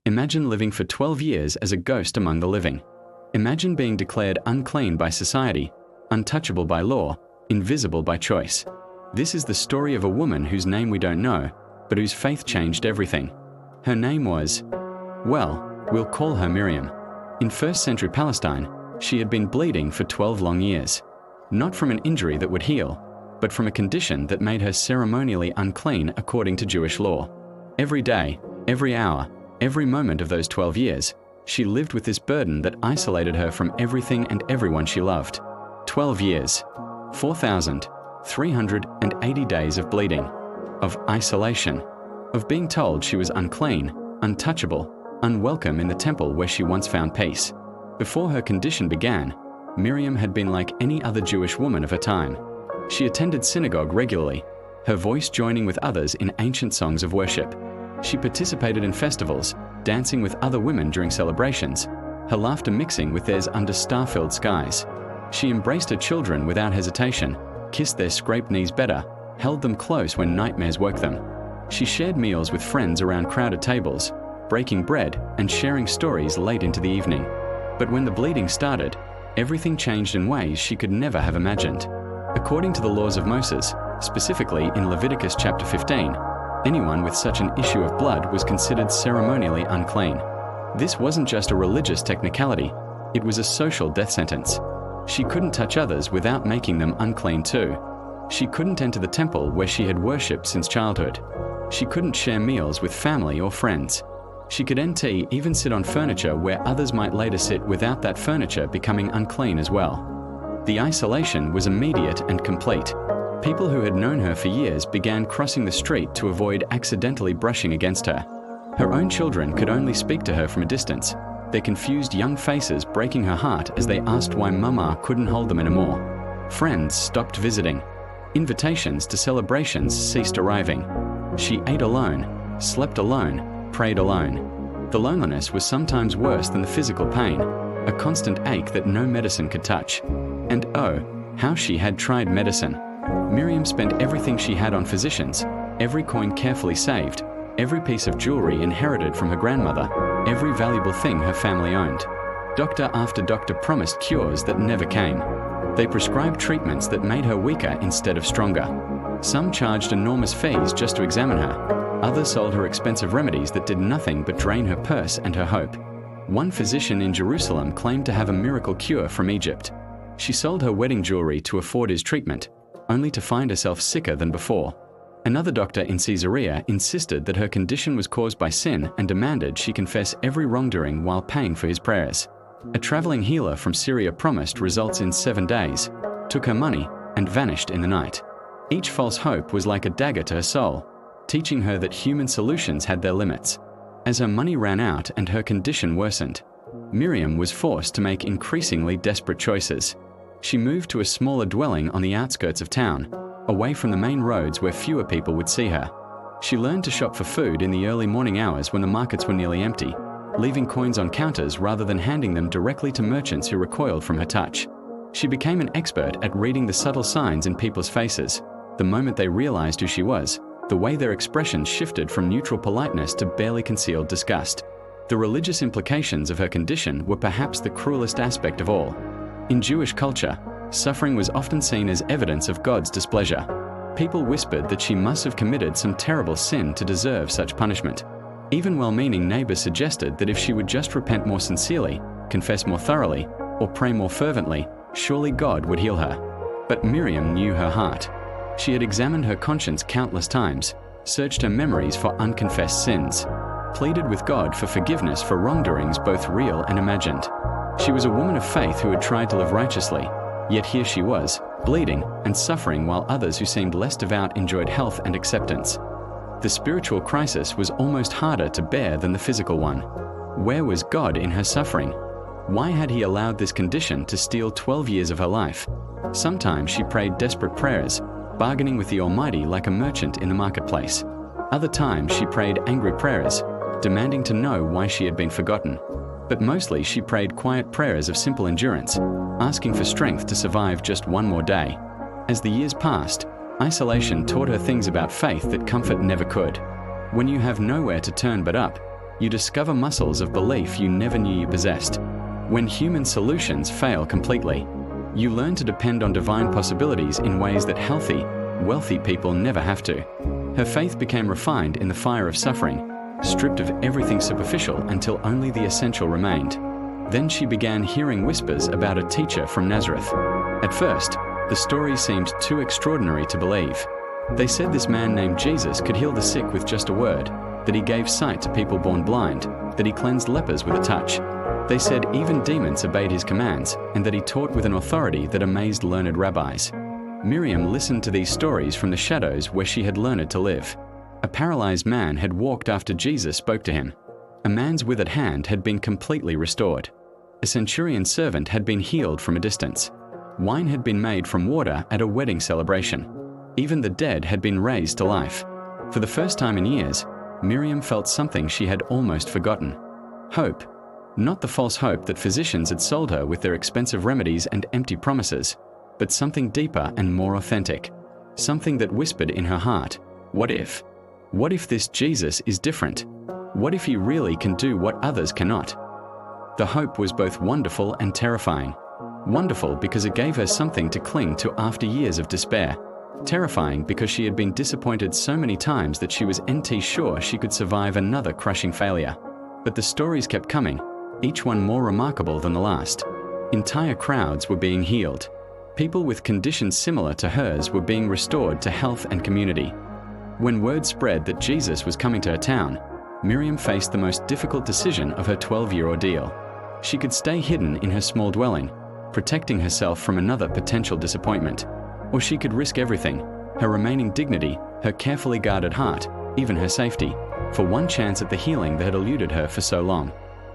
Imagine living for 12 years as a ghost among the living. Imagine being declared unclean by society, untouchable by law, invisible by choice. This is the story of a woman whose name we don't know, but whose faith changed everything. Her name was, well, we'll call her Miriam. In 1st century Palestine, she had been bleeding for 12 long years. Not from an injury that would heal, but from a condition that made her ceremonially unclean according to Jewish law. Every day, every hour, every moment of those 12 years, she lived with this burden that isolated her from everything and everyone she loved. 12 years, 4,380 days of bleeding, of isolation, of being told she was unclean, untouchable, unwelcome in the temple where she once found peace. Before her condition began, Miriam had been like any other Jewish woman of her time. She attended synagogue regularly, her voice joining with others in ancient songs of worship. She participated in festivals, dancing with other women during celebrations, her laughter mixing with theirs under star-filled skies. She embraced her children without hesitation, kissed their scraped knees better, held them close when nightmares woke them. She shared meals with friends around crowded tables, breaking bread and sharing stories late into the evening. But when the bleeding started, everything changed in ways she could never have imagined. According to the laws of Moses, specifically in Leviticus chapter 15, anyone with such an issue of blood was considered ceremonially unclean. This wasn't just a religious technicality, it was a social death sentence. She couldn't touch others without making them unclean too. She couldn't enter the temple where she had worshipped since childhood. She couldn't share meals with family or friends. She could even sit on furniture where others might later sit without that furniture becoming unclean as well. The isolation was immediate and complete. People who had known her for years began crossing the street to avoid accidentally brushing against her. Her own children could only speak to her from a distance, their confused young faces breaking her heart as they asked why Mama couldn't hold them anymore. Friends stopped visiting. Invitations to celebrations ceased arriving. She ate alone, slept alone, prayed alone. The loneliness was sometimes worse than the physical pain, a constant ache that no medicine could touch. And oh, how she had tried medicine. Miriam spent everything she had on physicians, every coin carefully saved, every piece of jewelry inherited from her grandmother, every valuable thing her family owned. Doctor after doctor promised cures that never came. They prescribed treatments that made her weaker instead of stronger. Some charged enormous fees just to examine her. Others sold her expensive remedies that did nothing but drain her purse and her hope. One physician in Jerusalem claimed to have a miracle cure from Egypt. She sold her wedding jewelry to afford his treatment, only to find herself sicker than before. Another doctor in Caesarea insisted that her condition was caused by sin and demanded she confess every wrongdoing while paying for his prayers. A traveling healer from Syria promised results in 7 days, took her money, and vanished in the night. Each false hope was like a dagger to her soul, teaching her that human solutions had their limits. As her money ran out and her condition worsened, Miriam was forced to make increasingly desperate choices. She moved to a smaller dwelling on the outskirts of town, away from the main roads where fewer people would see her. She learned to shop for food in the early morning hours when the markets were nearly empty, leaving coins on counters rather than handing them directly to merchants who recoiled from her touch. She became an expert at reading the subtle signs in people's faces. The moment they realized who she was, the way their expressions shifted from neutral politeness to barely concealed disgust. The religious implications of her condition were perhaps the cruelest aspect of all. In Jewish culture, suffering was often seen as evidence of God's displeasure. People whispered that she must have committed some terrible sin to deserve such punishment. Even well-meaning neighbors suggested that if she would just repent more sincerely, confess more thoroughly, or pray more fervently, surely God would heal her. But Miriam knew her heart. She had examined her conscience countless times, searched her memories for unconfessed sins, pleaded with God for forgiveness for wrongdoings both real and imagined. She was a woman of faith who had tried to live righteously, yet here she was, bleeding and suffering while others who seemed less devout enjoyed health and acceptance. The spiritual crisis was almost harder to bear than the physical one. Where was God in her suffering? Why had he allowed this condition to steal 12 years of her life? Sometimes she prayed desperate prayers, bargaining with the Almighty like a merchant in the marketplace. Other times she prayed angry prayers, demanding to know why she had been forgotten. But mostly she prayed quiet prayers of simple endurance, asking for strength to survive just one more day. As the years passed, isolation taught her things about faith that comfort never could. When you have nowhere to turn but up, You discover muscles of belief you never knew you possessed. When human solutions fail completely, you learn to depend on divine possibilities in ways that healthy, wealthy people never have to. Her faith became refined in the fire of suffering, stripped of everything superficial until only the essential remained. Then she began hearing whispers about a teacher from Nazareth. At first, the story seemed too extraordinary to believe. They said this man named Jesus could heal the sick with just a word, that he gave sight to people born blind, that he cleansed lepers with a touch. They said even demons obeyed his commands, and that he taught with an authority that amazed learned rabbis. Miriam listened to these stories from the shadows where she had learned to live. A paralyzed man had walked after Jesus spoke to him. A man's withered hand had been completely restored. A centurion's servant had been healed from a distance. Wine had been made from water at a wedding celebration. Even the dead had been raised to life. For the first time in years, Miriam felt something she had almost forgotten. Hope. Not the false hope that physicians had sold her with their expensive remedies and empty promises, but something deeper and more authentic. Something that whispered in her heart, what if? What if this Jesus is different? What if he really can do what others cannot? The hope was both wonderful and terrifying. Wonderful because it gave her something to cling to after years of despair. Terrifying because she had been disappointed so many times that she was sure she could survive another crushing failure. But the stories kept coming, each one more remarkable than the last. Entire crowds were being healed. People with conditions similar to hers were being restored to health and community. When word spread that Jesus was coming to her town, Miriam faced the most difficult decision of her 12-year ordeal. She could stay hidden in her small dwelling, protecting herself from another potential disappointment. Or she could risk everything, her remaining dignity, her carefully guarded heart, even her safety, for one chance at the healing that had eluded her for so long.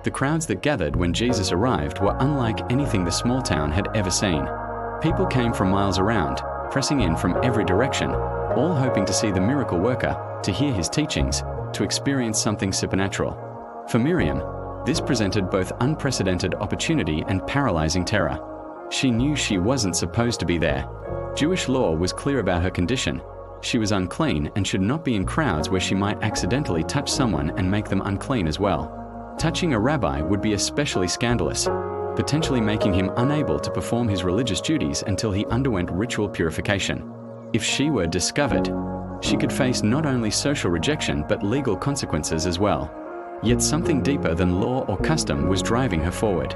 The crowds that gathered when Jesus arrived were unlike anything the small town had ever seen. People came from miles around, pressing in from every direction, all hoping to see the miracle worker, to hear his teachings, to experience something supernatural. For Miriam, this presented both unprecedented opportunity and paralyzing terror. She knew she wasn't supposed to be there. Jewish law was clear about her condition. She was unclean and should not be in crowds where she might accidentally touch someone and make them unclean as well. Touching a rabbi would be especially scandalous, potentially making him unable to perform his religious duties until he underwent ritual purification. If she were discovered, she could face not only social rejection but legal consequences as well. Yet something deeper than law or custom was driving her forward.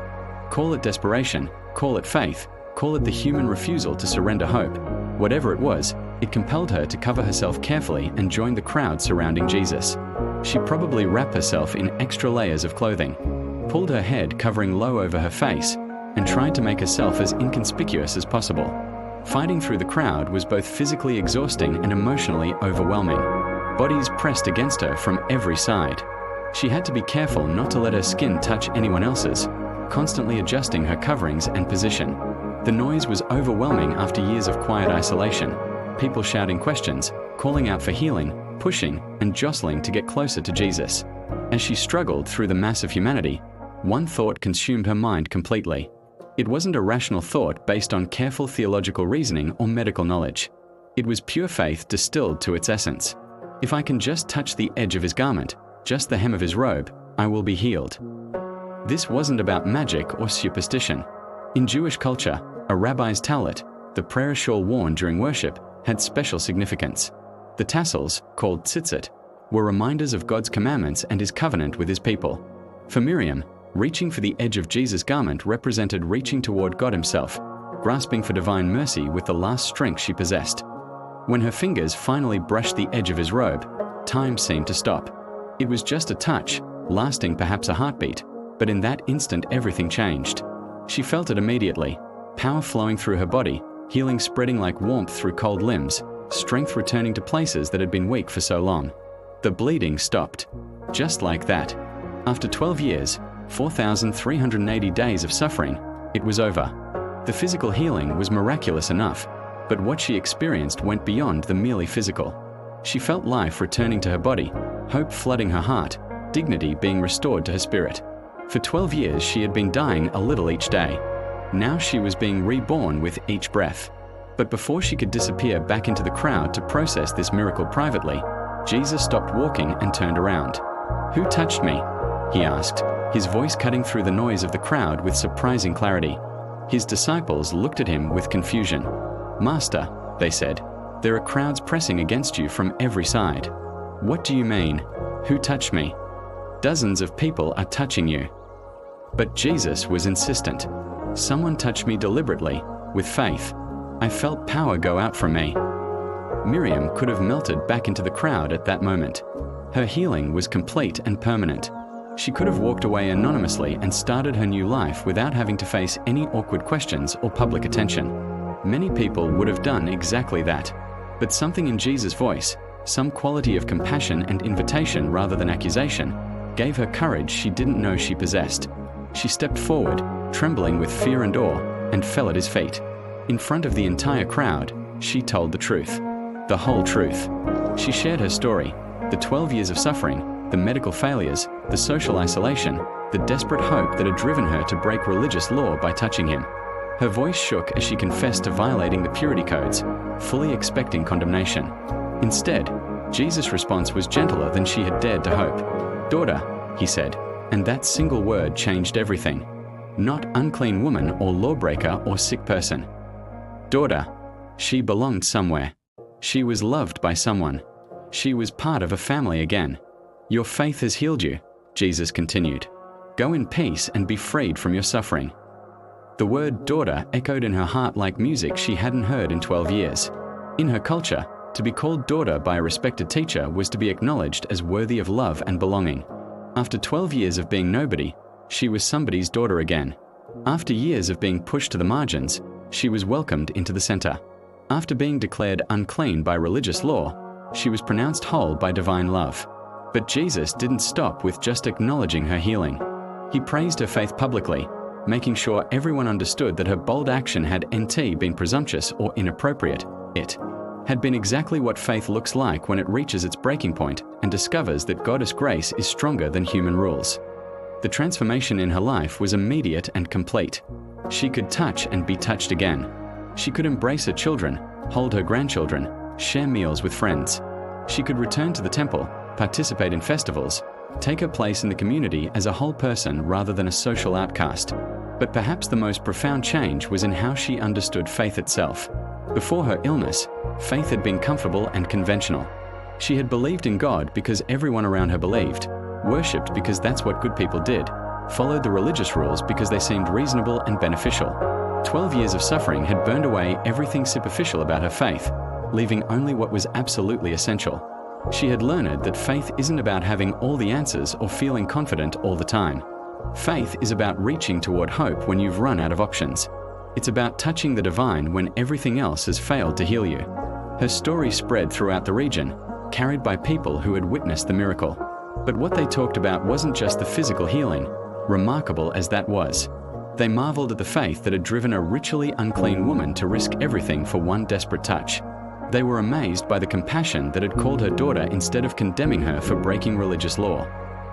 Call it desperation, call it faith, call it the human refusal to surrender hope. Whatever it was, it compelled her to cover herself carefully and join the crowd surrounding Jesus. She probably wrapped herself in extra layers of clothing, pulled her head covering low over her face, and tried to make herself as inconspicuous as possible. Fighting through the crowd was both physically exhausting and emotionally overwhelming. Bodies pressed against her from every side. She had to be careful not to let her skin touch anyone else's, constantly adjusting her coverings and position. The noise was overwhelming after years of quiet isolation. People shouting questions, calling out for healing, pushing and jostling to get closer to Jesus. As she struggled through the mass of humanity, one thought consumed her mind completely. It wasn't a rational thought based on careful theological reasoning or medical knowledge. It was pure faith distilled to its essence. If I can just touch the edge of his garment, just the hem of his robe, I will be healed. This wasn't about magic or superstition. In Jewish culture, a rabbi's tallit, the prayer shawl worn during worship, had special significance. The tassels, called tzitzit, were reminders of God's commandments and his covenant with his people. For Miriam, reaching for the edge of Jesus' garment represented reaching toward God himself, grasping for divine mercy with the last strength she possessed. When her fingers finally brushed the edge of his robe, time seemed to stop. It was just a touch, lasting perhaps a heartbeat, but in that instant everything changed. She felt it immediately, power flowing through her body, healing spreading like warmth through cold limbs, strength returning to places that had been weak for so long. The bleeding stopped. Just like that. After 12 years, 4,380 days of suffering, it was over. The physical healing was miraculous enough, but what she experienced went beyond the merely physical. She felt life returning to her body, hope flooding her heart, dignity being restored to her spirit. For 12 years she had been dying a little each day. Now she was being reborn with each breath. But before she could disappear back into the crowd to process this miracle privately, Jesus stopped walking and turned around. "Who touched me?" he asked, his voice cutting through the noise of the crowd with surprising clarity. His disciples looked at him with confusion. "Master," they said, "there are crowds pressing against you from every side. What do you mean? Who touched me?" "Dozens of people are touching you." But Jesus was insistent. "Someone touched me deliberately, with faith. I felt power go out from me." Miriam could have melted back into the crowd at that moment. Her healing was complete and permanent. She could have walked away anonymously and started her new life without having to face any awkward questions or public attention. Many people would have done exactly that. But something in Jesus' voice, some quality of compassion and invitation rather than accusation, gave her courage she didn't know she possessed. She stepped forward, trembling with fear and awe, and fell at his feet. In front of the entire crowd, she told the truth. The whole truth. She shared her story, the 12 years of suffering, the medical failures, the social isolation, the desperate hope that had driven her to break religious law by touching him. Her voice shook as she confessed to violating the purity codes, fully expecting condemnation. Instead, Jesus' response was gentler than she had dared to hope. "Daughter," he said, and that single word changed everything. Not unclean woman or lawbreaker or sick person. Daughter. She belonged somewhere. She was loved by someone. She was part of a family again. "Your faith has healed you," Jesus continued. "Go in peace and be freed from your suffering." The word daughter echoed in her heart like music she hadn't heard in 12 years. In her culture, to be called daughter by a respected teacher was to be acknowledged as worthy of love and belonging. After 12 years of being nobody, she was somebody's daughter again. After years of being pushed to the margins, she was welcomed into the center. After being declared unclean by religious law, she was pronounced whole by divine love. But Jesus didn't stop with just acknowledging her healing. He praised her faith publicly, making sure everyone understood that her bold action had been presumptuous or inappropriate. It had been exactly what faith looks like when it reaches its breaking point and discovers that God's grace is stronger than human rules. The transformation in her life was immediate and complete. She could touch and be touched again. She could embrace her children, hold her grandchildren, share meals with friends. She could return to the temple, participate in festivals, take her place in the community as a whole person rather than a social outcast. But perhaps the most profound change was in how she understood faith itself. Before her illness, faith had been comfortable and conventional. She had believed in God because everyone around her believed, worshipped because that's what good people did, followed the religious rules because they seemed reasonable and beneficial. 12 years of suffering had burned away everything superficial about her faith, leaving only what was absolutely essential. She had learned that faith isn't about having all the answers or feeling confident all the time. Faith is about reaching toward hope when you've run out of options. It's about touching the divine when everything else has failed to heal you. Her story spread throughout the region, carried by people who had witnessed the miracle. But what they talked about wasn't just the physical healing, remarkable as that was. They marveled at the faith that had driven a ritually unclean woman to risk everything for one desperate touch. They were amazed by the compassion that had called her daughter instead of condemning her for breaking religious law.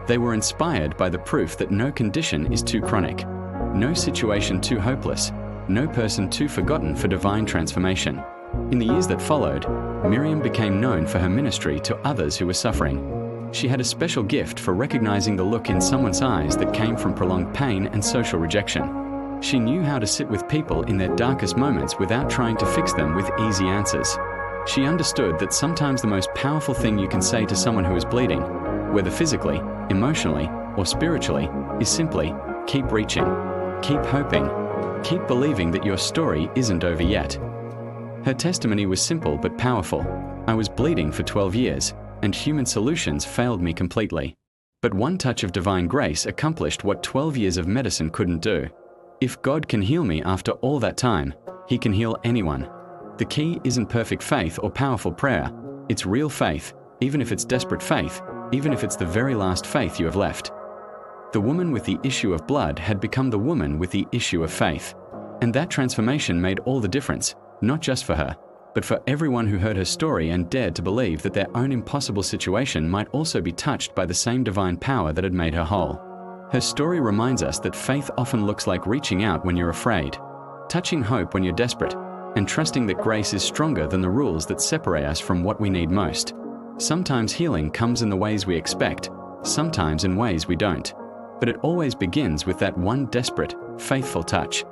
They were inspired by the proof that no condition is too chronic, no situation too hopeless, no person too forgotten for divine transformation. In the years that followed, Miriam became known for her ministry to others who were suffering. She had a special gift for recognizing the look in someone's eyes that came from prolonged pain and social rejection. She knew how to sit with people in their darkest moments without trying to fix them with easy answers. She understood that sometimes the most powerful thing you can say to someone who is bleeding, whether physically, emotionally, or spiritually, is simply, keep reaching, keep hoping, keep believing that your story isn't over yet. Her testimony was simple but powerful. I was bleeding for 12 years, and human solutions failed me completely. But one touch of divine grace accomplished what 12 years of medicine couldn't do. If God can heal me after all that time, He can heal anyone. The key isn't perfect faith or powerful prayer. It's real faith, even if it's desperate faith, even if it's the very last faith you have left. The woman with the issue of blood had become the woman with the issue of faith. And that transformation made all the difference, not just for her, but for everyone who heard her story and dared to believe that their own impossible situation might also be touched by the same divine power that had made her whole. Her story reminds us that faith often looks like reaching out when you're afraid, touching hope when you're desperate, and trusting that grace is stronger than the rules that separate us from what we need most. Sometimes healing comes in the ways we expect, sometimes in ways we don't. but it always begins with that one desperate, faithful touch